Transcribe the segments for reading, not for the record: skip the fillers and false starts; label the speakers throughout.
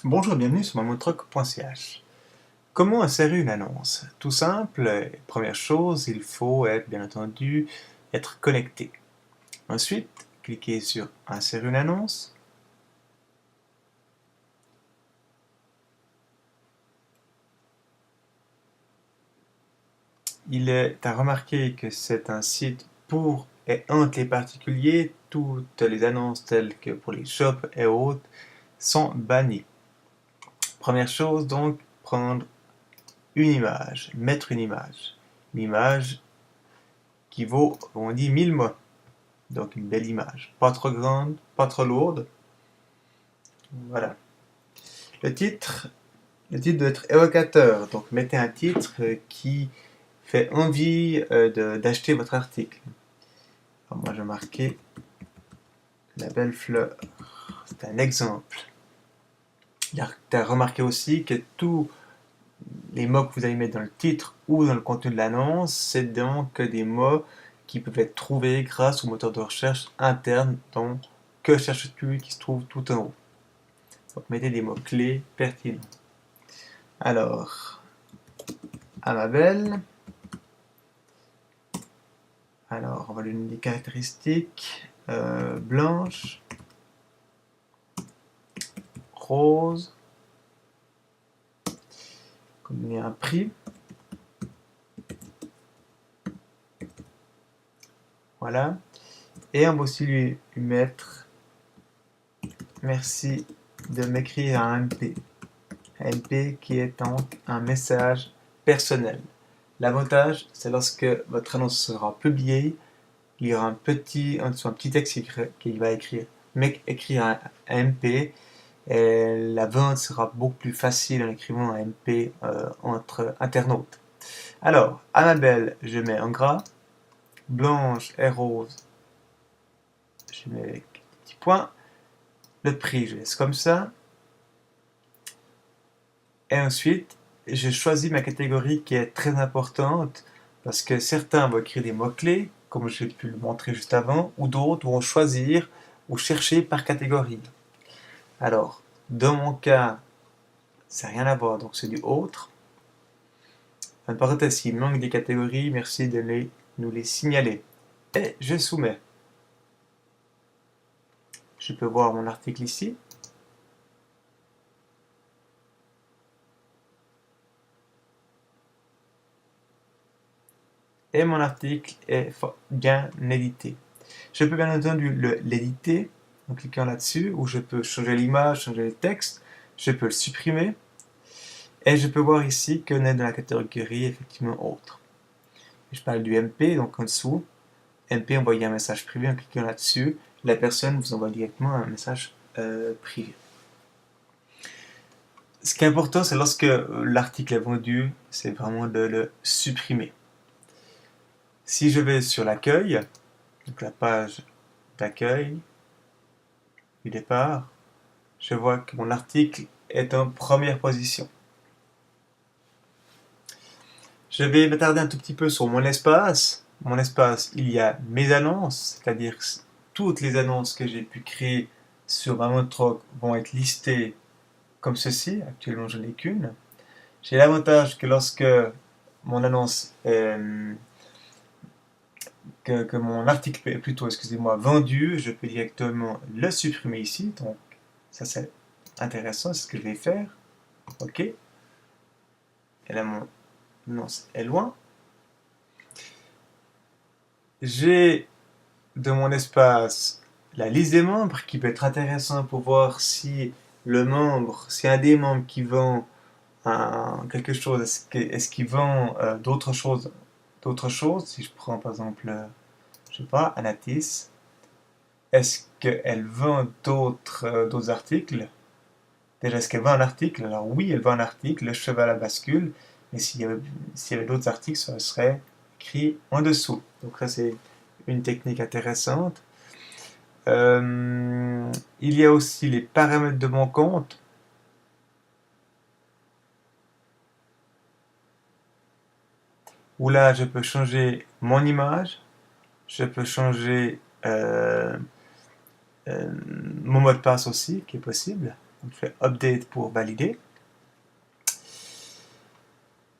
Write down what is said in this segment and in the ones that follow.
Speaker 1: Bonjour, bienvenue sur mamontroc.ch. Comment insérer une annonce? Tout simple, première chose, il faut être, bien entendu, être connecté. Ensuite, cliquez sur Insérer une annonce. Il est à remarquer que c'est un site pour et entre les particuliers. Toutes les annonces telles que pour les shops et autres sont bannies. Première chose donc, prendre une image, mettre une image qui vaut, on dit, 1000 mots. Donc une belle image, pas trop grande, pas trop lourde. Voilà. Le titre doit être évocateur, donc mettez un titre qui fait envie d'acheter votre article. Alors moi je vais marquer la belle fleur, c'est un exemple. Tu as remarqué aussi que tous les mots que vous allez mettre dans le titre ou dans le contenu de l'annonce, c'est donc des mots qui peuvent être trouvés grâce au moteur de recherche interne, donc Que cherches-tu, qui se trouve tout en haut. Donc mettez des mots-clés pertinents. Alors, Annabelle. Alors, on va lui donner des caractéristiques. Blanche, rose, donner un prix. Voilà. Et on va aussi lui mettre merci de m'écrire un MP. Un MP qui est donc un message personnel. L'avantage, c'est lorsque votre annonce sera publiée, il y aura un petit texte qui va écrire un MP. Et la vente sera beaucoup plus facile en écrivant un MP entre internautes. Alors, Annabelle, je mets en gras. Blanche et rose, je mets avec petit point. Le prix, je laisse comme ça. Et ensuite, je choisis ma catégorie qui est très importante parce que certains vont écrire des mots-clés, comme j'ai pu le montrer juste avant, ou d'autres vont choisir ou chercher par catégorie. Alors, dans mon cas, ça n'a rien à voir, donc c'est du autre. Entre parenthèses, s'il manque des catégories, merci de nous les signaler. Et je soumets. Je peux voir mon article ici. Et mon article est bien édité. Je peux bien entendu l'éditer en cliquant là-dessus, où je peux changer l'image, changer le texte, je peux le supprimer, et je peux voir ici qu'on est dans la catégorie effectivement autre. Je parle du MP, donc en dessous, MP envoyer un message privé en cliquant là-dessus, la personne vous envoie directement un message privé. Ce qui est important, c'est lorsque l'article est vendu, c'est vraiment de le supprimer. Si je vais sur l'accueil, donc la page d'accueil du départ, je vois que mon article est en première position. Je vais m'attarder un tout petit peu sur mon espace. Mon espace, il y a mes annonces, c'est-à-dire toutes les annonces que j'ai pu créer sur Mamontroc vont être listées comme ceci. Actuellement, je n'ai qu'une. J'ai l'avantage que lorsque mon annonce que mon article est plutôt, excusez-moi, vendu, je peux directement le supprimer ici. Donc, ça c'est intéressant, c'est ce que je vais faire. OK. Et là, mon annonce est loin. J'ai de mon espace la liste des membres qui peut être intéressant pour voir si si un des membres qui vend quelque chose, est-ce qu'il vend d'autres choses, si je prends par exemple, je sais pas, Anatis, est-ce qu'elle vend d'autres articles? Déjà, est-ce qu'elle vend un article? Alors oui, elle vend un article, le cheval à bascule, mais s'il y avait d'autres articles, ça serait écrit en dessous. Donc ça, c'est une technique intéressante. Il y a aussi les paramètres de mon compte. Où là, je peux changer mon image. Je peux changer mon mot de passe aussi, qui est possible. Donc, je fais Update pour valider.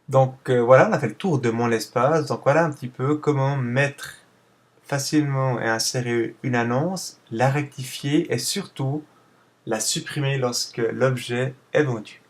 Speaker 1: Donc voilà, on a fait le tour de mon espace. Donc voilà un petit peu comment mettre facilement et insérer une annonce, la rectifier et surtout la supprimer lorsque l'objet est vendu.